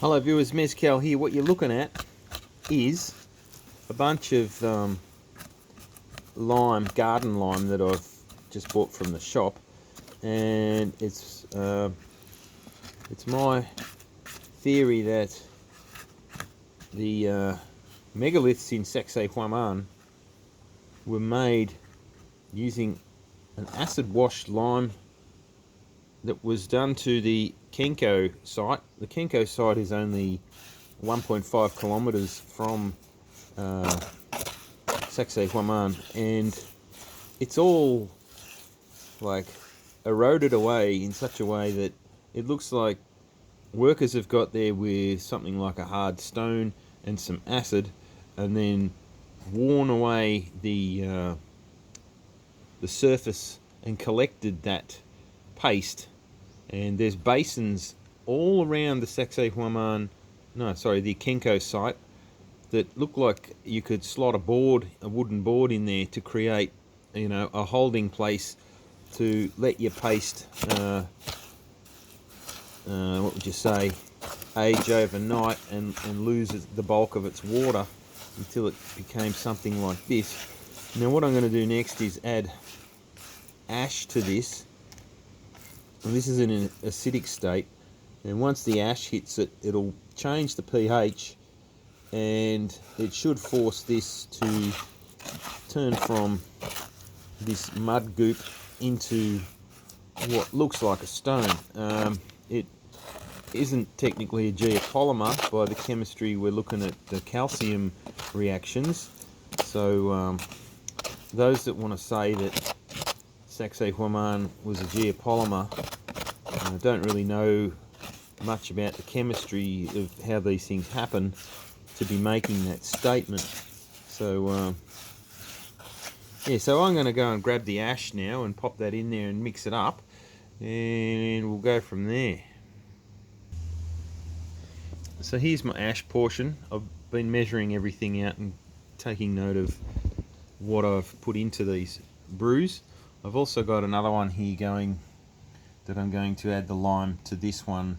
Hello viewers, Mezcal here. What you're looking at is a bunch of garden lime that I've just bought from the shop, and it's my theory that the megaliths in Sacsayhuaman were made using an acid wash lime that was done to the Qenqo site. The Qenqo site is only 1.5 kilometers from Sacsayhuaman, and it's all like eroded away in such a way that it looks like workers have got there with something like a hard stone and some acid, and then worn away the surface and collected that paste. And there's basins all around the Sacsayhuaman, the Qenqo site, that look like you could slot a wooden board in there to create, a holding place to let your paste, what would you say, age overnight and lose the bulk of its water until it became something like this. Now what I'm going to do next is add ash to this. And this is in an acidic state, and once the ash hits it, it'll change the pH, and it should force this to turn from this mud goop into what looks like a stone. It isn't technically a geopolymer. By the chemistry, we're looking at the calcium reactions. So those that want to say that Sacsayhuaman was a geopolymer don't really know much about the chemistry of how these things happen to be making that statement. So so I'm going to go and grab the ash now and pop that in there and mix it up, and we'll go from there. So here's my ash portion. I've been measuring everything out and taking note of what I've put into these brews. I've also got another one here going that I'm going to add the lime to this one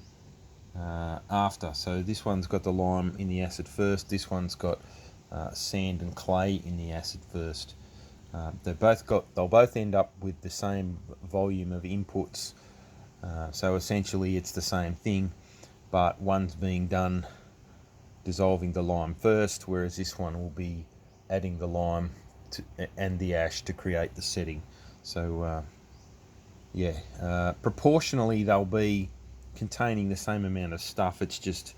after. So this one's got the lime in the acid first, this one's got sand and clay in the acid first. They'll both end up with the same volume of inputs, so essentially it's the same thing, but one's being done dissolving the lime first, whereas this one will be adding the lime and the ash to create the setting. So proportionally they'll be containing the same amount of stuff, it's just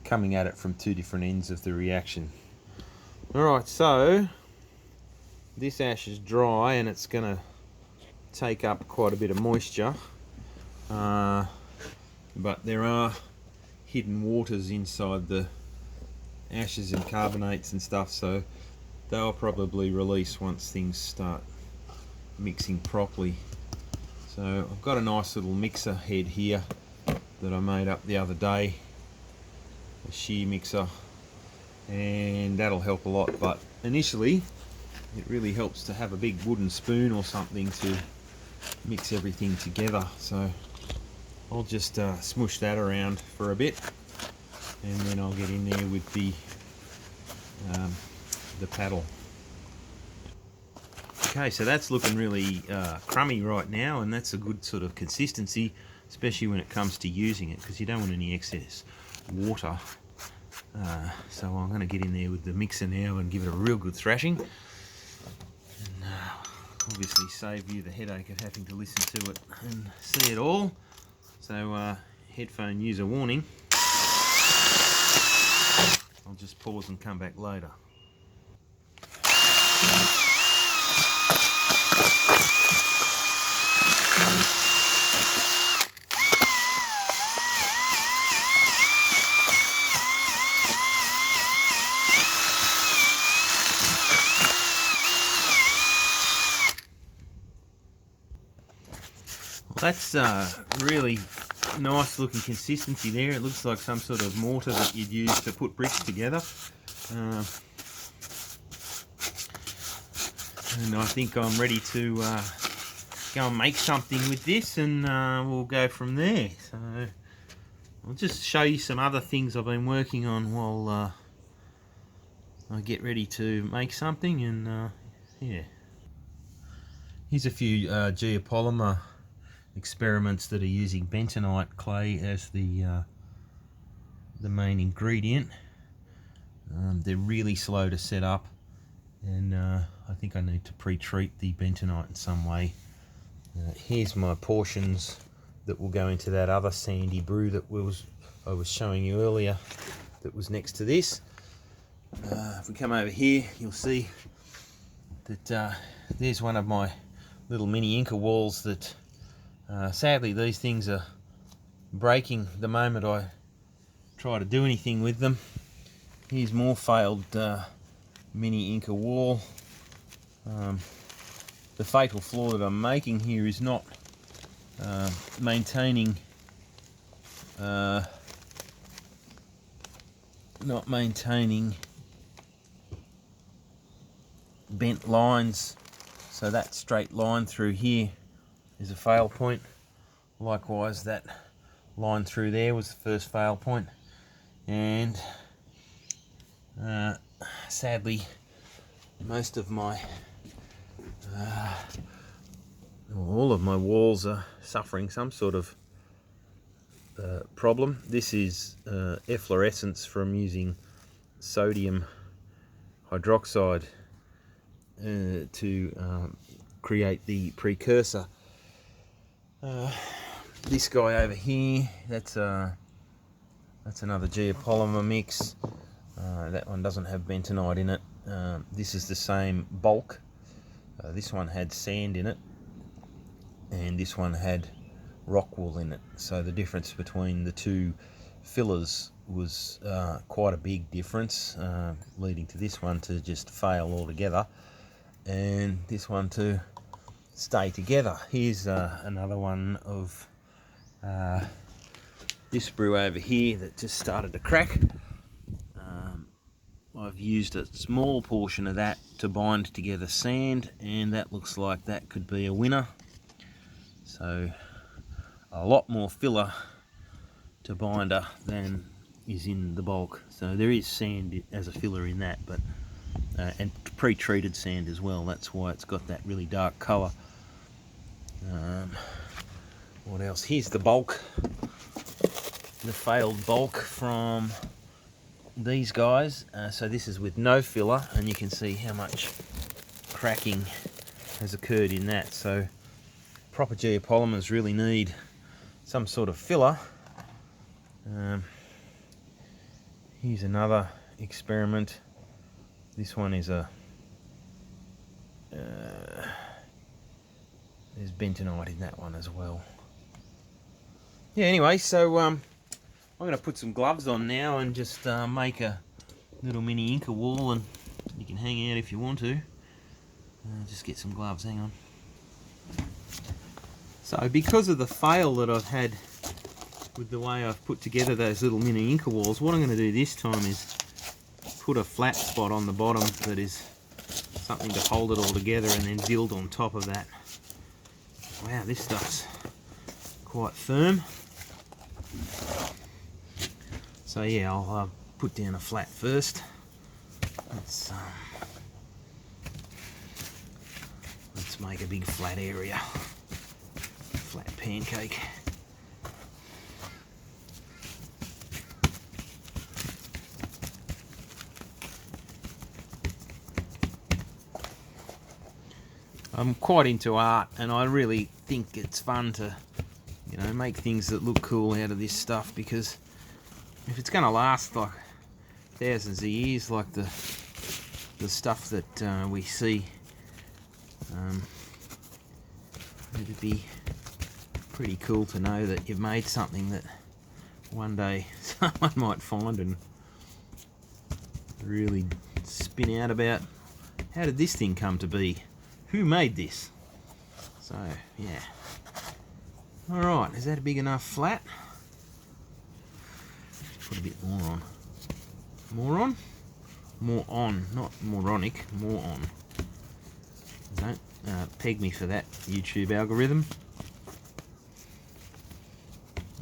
coming at it from two different ends of the reaction. Alright, so this ash is dry and it's going to take up quite a bit of moisture, but there are hidden waters inside the ashes and carbonates and stuff, so they'll probably release once things start mixing properly. So I've got a nice little mixer head here that I made up the other day, a shear mixer, and that'll help a lot, but initially it really helps to have a big wooden spoon or something to mix everything together. So I'll just smush that around for a bit, and then I'll get in there with the paddle. Okay, so that's looking really crummy right now, and that's a good sort of consistency, especially when it comes to using it, because you don't want any excess water. So I'm going to get in there with the mixer now and give it a real good thrashing, and obviously save you the headache of having to listen to it and see it all. So headphone user warning. I'll just pause and come back later. That's really nice looking consistency there. It looks like some sort of mortar that you'd use to put bricks together. And I think I'm ready to go and make something with this, and we'll go from there. So I'll just show you some other things I've been working on while I get ready to make something, and yeah. Here's a few geopolymer experiments that are using bentonite clay as the main ingredient. They're really slow to set up, and I think I need to pre-treat the bentonite in some way. Here's my portions that will go into that other sandy brew that I was showing you earlier, that was next to this. If we come over here, you'll see that there's one of my little mini Inca walls that sadly these things are breaking the moment I try to do anything with them. Here's more failed mini Inca wall. The fatal flaw that I'm making here is not maintaining bent lines, so that straight line through here is a fail point. Likewise, that line through there was the first fail point, and sadly most of my all of my walls are suffering some sort of problem. This is efflorescence from using sodium hydroxide to create the precursor. This guy over here, that's another geopolymer mix. That one doesn't have bentonite in it. This is the same bulk. This one had sand in it, and this one had rock wool in it. So the difference between the two fillers was quite a big difference, leading to this one to just fail altogether, and this one to stay together. Here's another one of this brew over here that just started to crack. I've used a small portion of that to bind together sand, and that looks like that could be a winner. So a lot more filler to binder than is in the bulk. So there is sand as a filler in that, but and pre-treated sand as well. That's why it's got that really dark colour. What else? Here's the bulk, the failed bulk from these guys. So this is with no filler, and you can see how much cracking has occurred in that. So proper geopolymers really need some sort of filler. Here's another experiment. This one is a there's bentonite in that one as well. Yeah, anyway, so I'm going to put some gloves on now and just make a little mini Inca wall, and you can hang out if you want to. Just get some gloves, hang on. So because of the fail that I've had with the way I've put together those little mini Inca walls, what I'm going to do this time is put a flat spot on the bottom that is something to hold it all together, and then build on top of that. Wow, this stuff's quite firm. So yeah, I'll put down a flat first. Let's make a big flat area, flat pancake. I'm quite into art, and I really think it's fun to, you know, make things that look cool out of this stuff, because if it's going to last like thousands of years, like the stuff that we see, it'd be pretty cool to know that you've made something that one day someone might find and really spin out about, how did this thing come to be? Who made this? So, yeah. Alright, is that a big enough flat? Put a bit more on. More on? More on, not moronic, more on. Don't peg me for that, YouTube algorithm.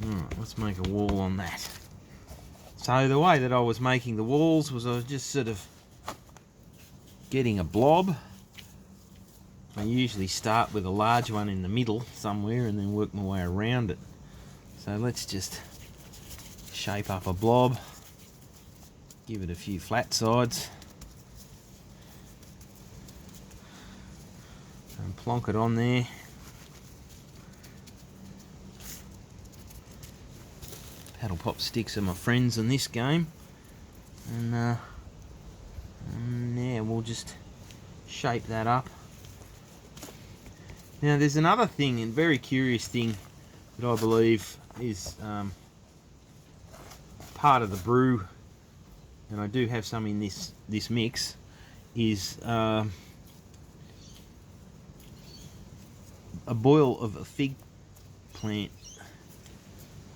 Alright, let's make a wall on that. So the way that I was making the walls was I was just sort of getting a blob. I usually start with a large one in the middle somewhere and then work my way around it. So let's just shape up a blob, give it a few flat sides, and plonk it on there. Paddle pop sticks are my friends in this game, and yeah, we'll just shape that up. Now there's another thing, and very curious thing, that I believe is part of the brew, and I do have some in this mix, is a boil of a fig plant.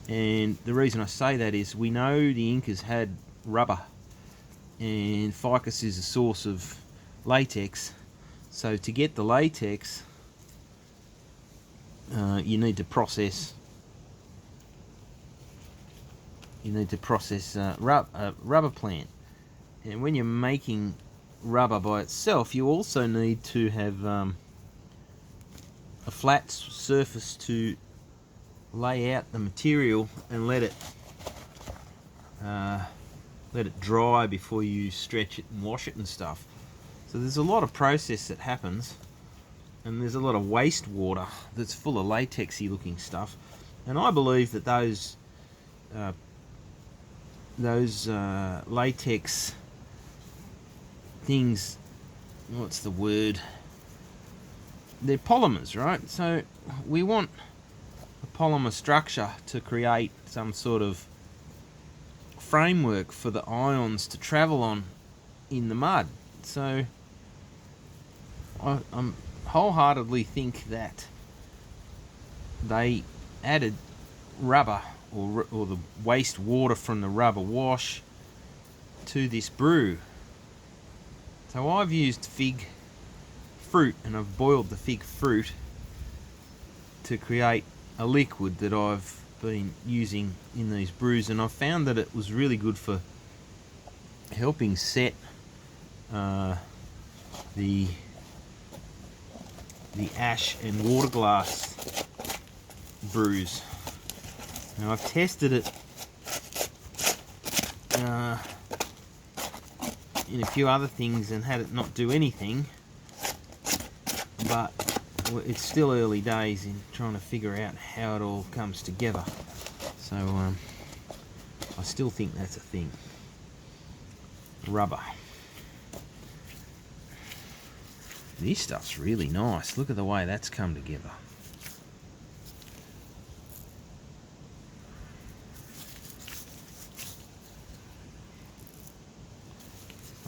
And the reason I say that is we know the Incas had rubber, and ficus is a source of latex. So to get the latex, you need to process rubber plant. And when you're making rubber by itself, you also need to have a flat surface to lay out the material and let it dry before you stretch it and wash it and stuff. So there's a lot of process that happens, and there's a lot of wastewater that's full of latexy looking stuff. And I believe that those latex things, what's the word? They're polymers, right? So we want a polymer structure to create some sort of framework for the ions to travel on in the mud. So I wholeheartedly think that they added rubber or the waste water from the rubber wash to this brew. So I've used fig fruit, and I've boiled the fig fruit to create a liquid that I've been using in these brews, and I've found that it was really good for helping set the ash and water glass brews. Now I've tested it in a few other things and had it not do anything, but it's still early days in trying to figure out how it all comes together. So I still think that's a thing. Rubber. This stuff's really nice. Look at the way that's come together.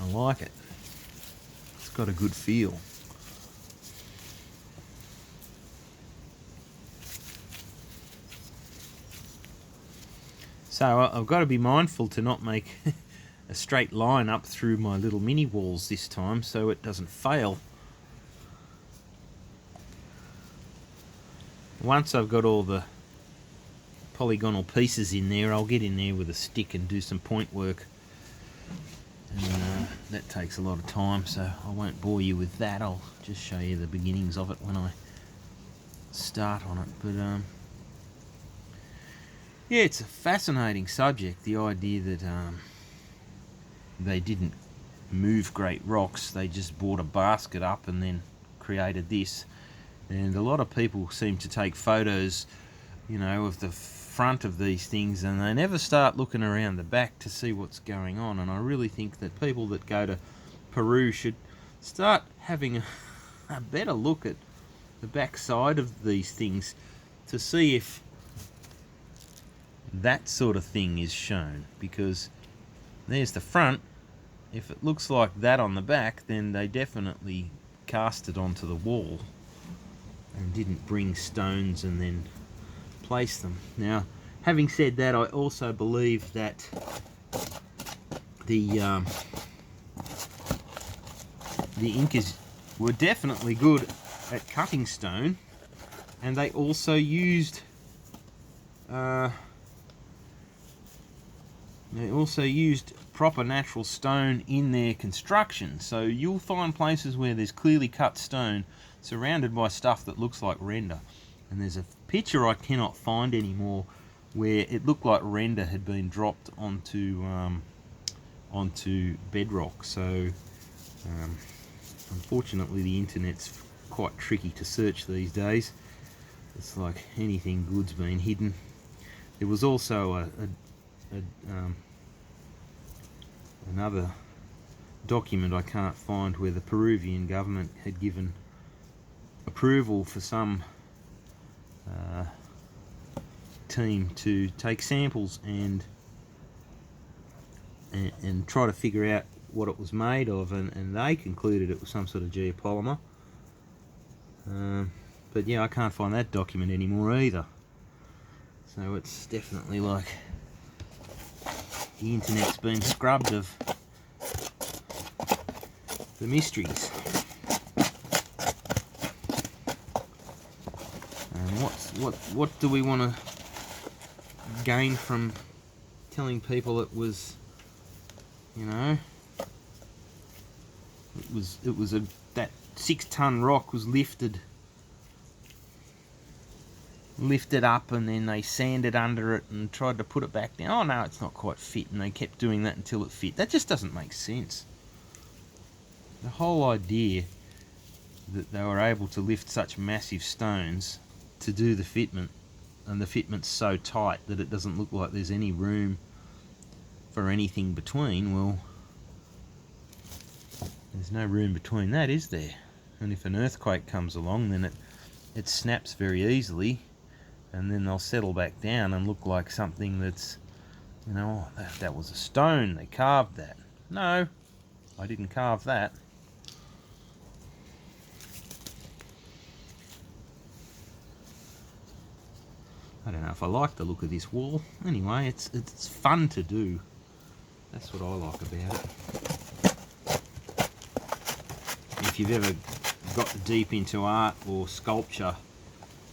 I like it. It's got a good feel. So I've got to be mindful to not make a straight line up through my little mini walls this time, so it doesn't fail. Once I've got all the polygonal pieces in there, I'll get in there with a stick and do some point work. And that takes a lot of time, so I won't bore you with that. I'll just show you the beginnings of it when I start on it. But yeah, it's a fascinating subject, the idea that they didn't move great rocks, they just brought a basket up and then created this. And a lot of people seem to take photos, you know, of the front of these things, and they never start looking around the back to see what's going on. And I really think that people that go to Peru should start having a better look at the back side of these things to see if that sort of thing is shown, because there's the front. If it looks like that on the back, then they definitely cast it onto the wall and didn't bring stones and then place them. Now, having said that, I also believe that the Incas were definitely good at cutting stone, and they also used They also used proper natural stone in their construction, so you'll find places where there's clearly cut stone surrounded by stuff that looks like render. And there's a picture I cannot find anymore where it looked like render had been dropped onto bedrock. So unfortunately the internet's quite tricky to search these days. It's like anything good's been hidden. There was also another document I can't find where the Peruvian government had given approval for some team to take samples and try to figure out what it was made of, and they concluded it was some sort of geopolymer. But yeah, I can't find that document anymore either. So it's definitely like the internet's been scrubbed of the mysteries. And what do we want to gain from telling people it was, you know, it was that 6-ton rock was lifted up, and then they sanded under it and tried to put it back down. Oh no, it's not quite fit, and they kept doing that until it fit. That just doesn't make sense. The whole idea that they were able to lift such massive stones to do the fitment, and the fitment's so tight that it doesn't look like there's any room for anything between, well, there's no room between that, is there? And if an earthquake comes along, then it snaps very easily, and then they'll settle back down and look like something that's, you know, oh, that was a stone, they carved that. No, I didn't carve that. I don't know if I like the look of this wall. Anyway, it's fun to do. That's what I like about it. If you've ever got deep into art or sculpture,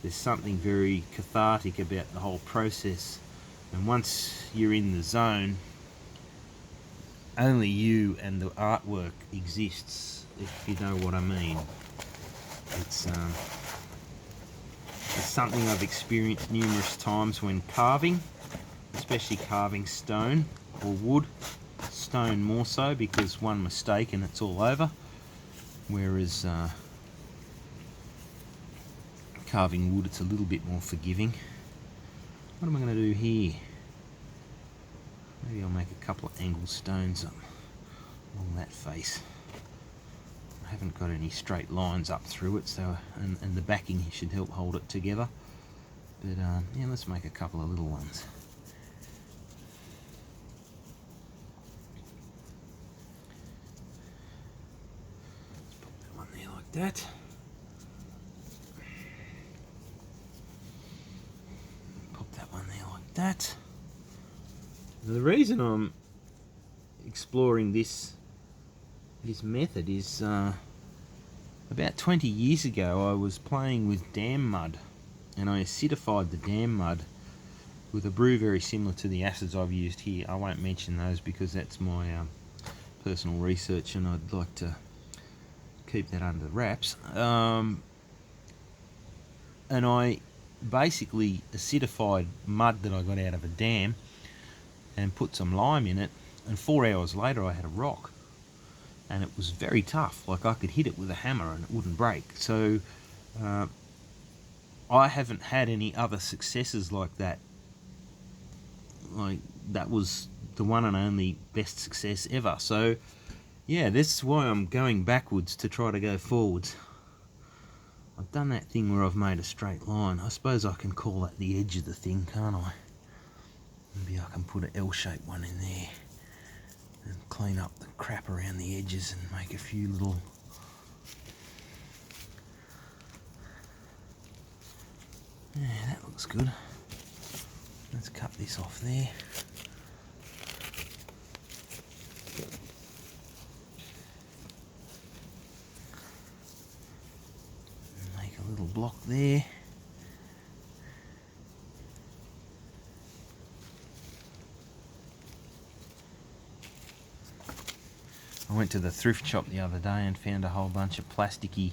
there's something very cathartic about the whole process. And once you're in the zone, only you and the artwork exists, if you know what I mean. It's something I've experienced numerous times when carving, especially carving stone or wood. Stone more so, because one mistake and it's all over, whereas carving wood, it's a little bit more forgiving. What am I going to do here? Maybe I'll make a couple of angled stones up along that face. I haven't got any straight lines up through it, so and the backing should help hold it together. But yeah, let's make a couple of little ones. Let's pop that one there like that. Pop that one there like that. The reason I'm exploring this method is about 20 years ago I was playing with dam mud, and I acidified the dam mud with a brew very similar to the acids I've used here. I won't mention those because that's my personal research, and I'd like to keep that under wraps. And I basically acidified mud that I got out of a dam and put some lime in it, and 4 hours later I had a rock. And it was very tough, like I could hit it with a hammer and it wouldn't break. So I haven't had any other successes like that. Like, that was the one and only best success ever. So yeah, that's why I'm going backwards to try to go forwards. I've done that thing where I've made a straight line. I suppose I can call that the edge of the thing, can't I? Maybe I can put an L-shaped one in there and clean up the crap around the edges and make a few little yeah, that looks good. Let's cut this off there. Make a little block there. I went to the thrift shop the other day and found a whole bunch of plastic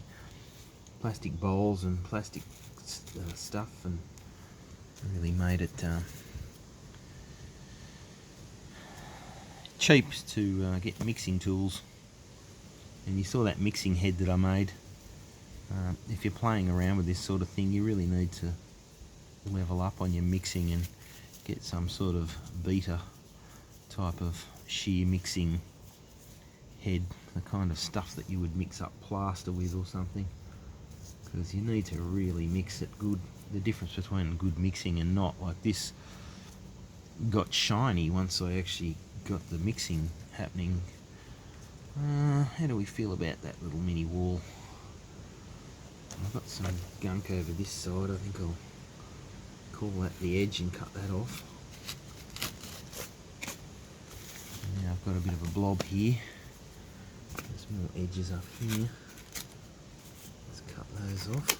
bowls and plastic stuff, and really made it cheap to get mixing tools. And you saw that mixing head that I made. If you're playing around with this sort of thing, you really need to level up on your mixing and get some sort of beater type of shear mixing head, the kind of stuff that you would mix up plaster with or something, because you need to really mix it good. The difference between good mixing and not, like this got shiny once I actually got the mixing happening. How do we feel about that little mini wall? I've got some gunk over this side. I think I'll call that the edge and cut that off. Now I've got a bit of a blob here. There's more edges up here. Let's cut those off.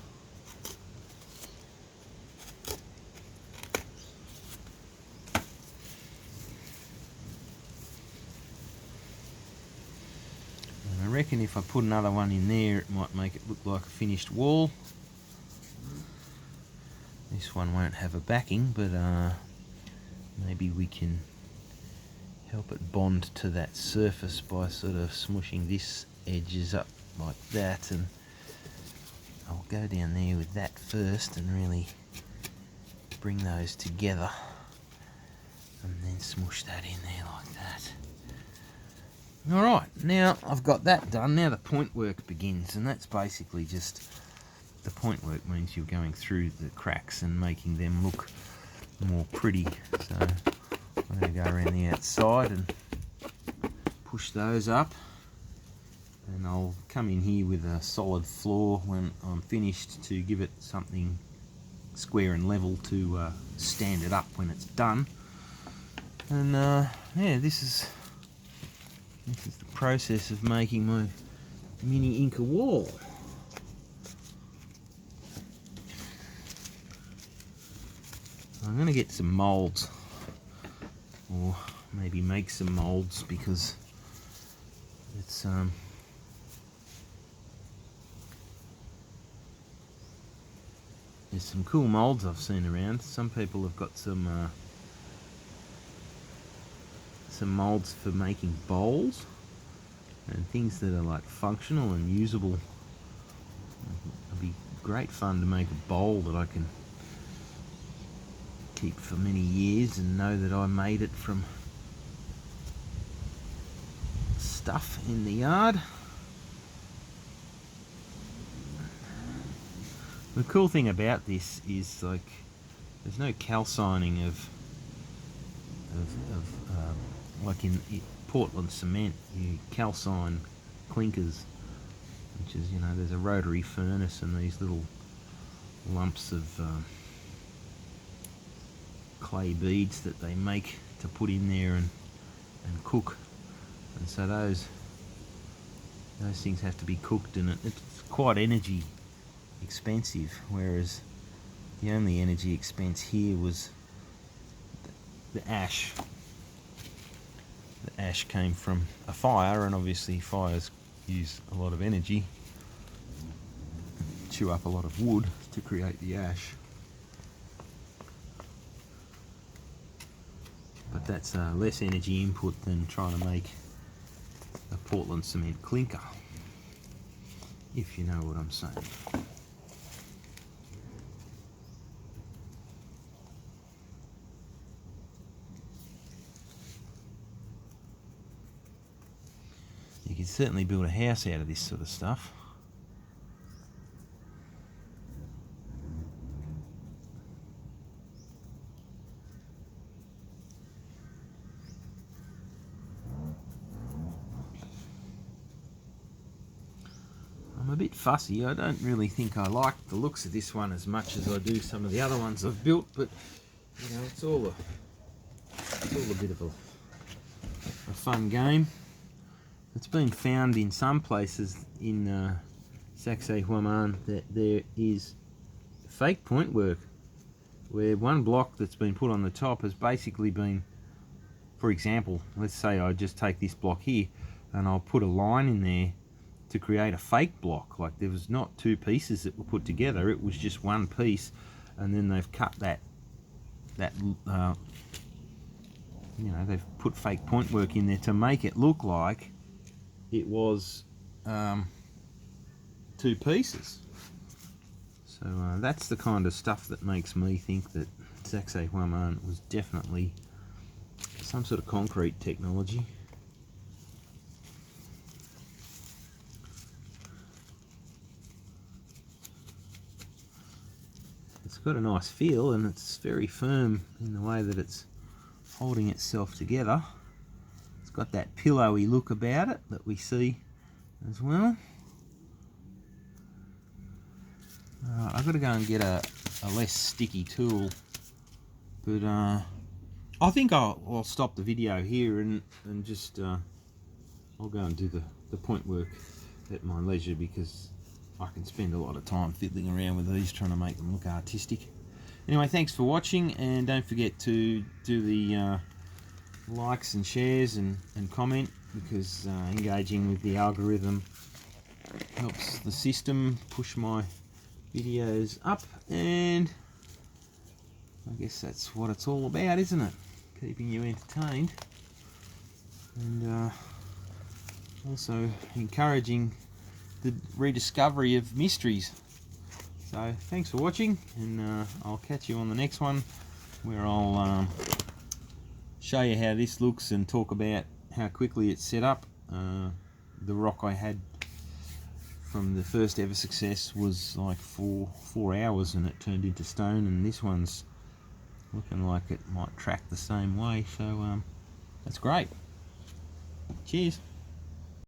And I reckon if I put another one in there, it might make it look like a finished wall. This one won't have a backing, but maybe we can help it bond to that surface by sort of smushing this edges up like that. And I'll go down there with that first and really bring those together, and then smush that in there like that. Alright, now I've got that done. Now the point work begins, and that's basically just, the point work means you're going through the cracks and making them look more pretty. So I'm going to go around the outside and push those up, and I'll come in here with a solid floor when I'm finished to give it something square and level to stand it up when it's done. And yeah, this is the process of making my mini Qenqo wall. I'm going to get some moulds, or maybe make some moulds, because it's there's some cool moulds I've seen around. Some people have got some moulds for making bowls and things that are like functional and usable. It'd be great fun to make a bowl that I can keep for many years and know that I made it from stuff in the yard. The cool thing about this is, like, there's no calcining of like in Portland cement, you calcine clinkers, which is, you know, there's a rotary furnace and these little lumps of clay beads that they make to put in there and cook, and so those things have to be cooked, and it's quite energy expensive, whereas the only energy expense here was the ash. The ash came from a fire, and obviously fires use a lot of energy, chew up a lot of wood to create the ash. But that's less energy input than trying to make a Portland cement clinker, if you know what I'm saying. You could certainly build a house out of this sort of stuff. I'm a bit fussy. I don't really think I like the looks of this one as much as I do some of the other ones I've built, but you know, it's all a bit of a fun game. It's been found in some places in Sacsayhuaman that there is fake point work, where one block that's been put on the top has basically been, for example, let's say I just take this block here, and I'll put a line in there to create a fake block. Like there was not two pieces that were put together, it was just one piece, and then they've cut that you know, they've put fake point work in there to make it look like it was two pieces. So that's the kind of stuff that makes me think that Sacsayhuaman was definitely some sort of concrete technology. It's got a nice feel, and it's very firm in the way that it's holding itself together. It's got that pillowy look about it that we see as well. Alright, I've got to go and get a less sticky tool, but I think I'll stop the video here and just I'll go and do the point work at my leisure, because I can spend a lot of time fiddling around with these trying to make them look artistic. Anyway, thanks for watching, and don't forget to do the likes and shares and comment, because engaging with the algorithm helps the system push my videos up, and I guess that's what it's all about, isn't it? Keeping you entertained, and also encouraging the rediscovery of mysteries. So thanks for watching, and I'll catch you on the next one, where I'll show you how this looks and talk about how quickly it's set up. The rock I had from the first ever success was like four hours, and it turned into stone, and this one's looking like it might track the same way, so that's great. Cheers.